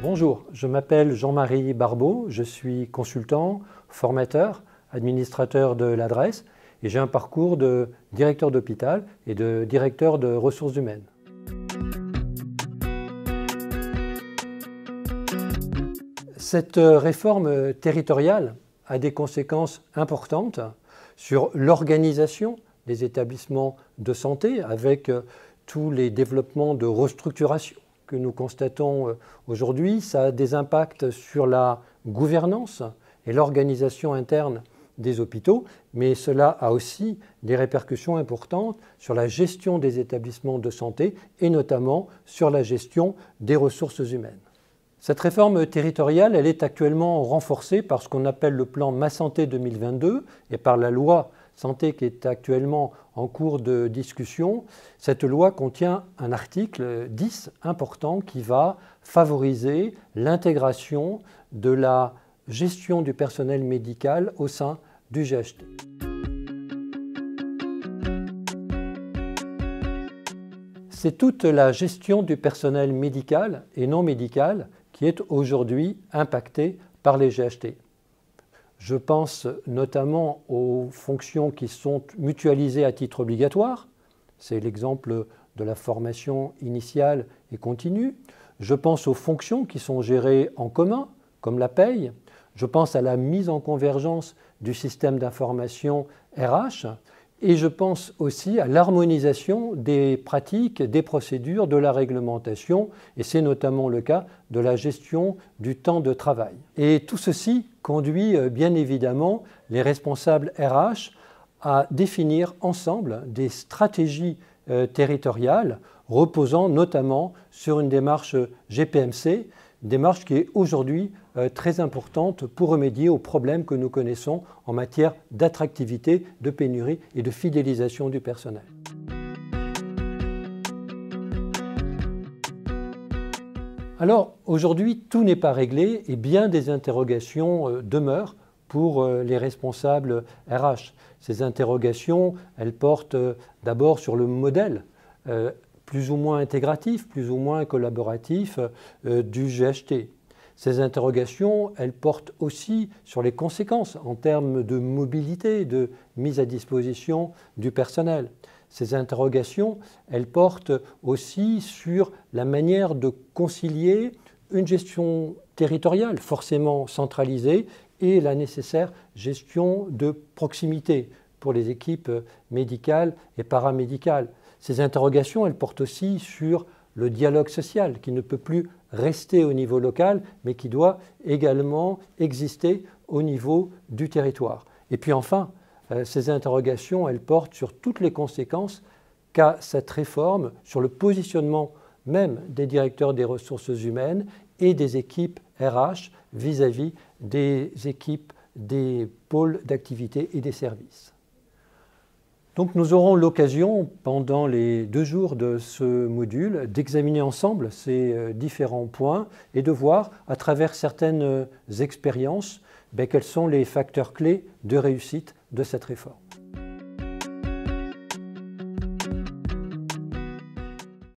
Bonjour, je m'appelle Jean-Marie Barbeau, je suis consultant, formateur, administrateur de l'adresse et j'ai un parcours de directeur d'hôpital et de directeur de ressources humaines. Cette réforme territoriale a des conséquences importantes sur l'organisation des établissements de santé avec tous les développements de restructuration que nous constatons aujourd'hui. Ça a des impacts sur la gouvernance et l'organisation interne des hôpitaux, mais cela a aussi des répercussions importantes sur la gestion des établissements de santé et notamment sur la gestion des ressources humaines. Cette réforme territoriale, elle est actuellement renforcée par ce qu'on appelle le plan Ma Santé 2022 et par la loi Santé qui est actuellement en cours de discussion. Cette loi contient un article 10 important qui va favoriser l'intégration de la gestion du personnel médical au sein du GHT. C'est toute la gestion du personnel médical et non médical qui est aujourd'hui impactée par les GHT. Je pense notamment aux fonctions qui sont mutualisées à titre obligatoire. C'est l'exemple de la formation initiale et continue. Je pense aux fonctions qui sont gérées en commun, comme la paye. Je pense à la mise en convergence du système d'information RH. Et je pense aussi à l'harmonisation des pratiques, des procédures, de la réglementation, et c'est notamment le cas de la gestion du temps de travail. Et tout ceci conduit bien évidemment les responsables RH à définir ensemble des stratégies territoriales reposant notamment sur une démarche GPMC, démarche qui est aujourd'hui très importante pour remédier aux problèmes que nous connaissons en matière d'attractivité, de pénurie et de fidélisation du personnel. Alors aujourd'hui, tout n'est pas réglé et bien des interrogations demeurent pour les responsables RH. Ces interrogations, elles portent d'abord sur le modèle plus ou moins intégratif, plus ou moins collaboratif du GHT. Ces interrogations, elles portent aussi sur les conséquences en termes de mobilité, de mise à disposition du personnel. Ces interrogations, elles portent aussi sur la manière de concilier une gestion territoriale forcément centralisée et la nécessaire gestion de proximité pour les équipes médicales et paramédicales. Ces interrogations, elles portent aussi sur le dialogue social qui ne peut plus rester au niveau local, mais qui doit également exister au niveau du territoire. Et puis enfin, ces interrogations, elles portent sur toutes les conséquences qu'a cette réforme sur le positionnement même des directeurs des ressources humaines et des équipes RH vis-à-vis des équipes des pôles d'activité et des services. Donc nous aurons l'occasion, pendant les 2 jours de ce module, d'examiner ensemble ces différents points et de voir, à travers certaines expériences, quels sont les facteurs clés de réussite de cette réforme.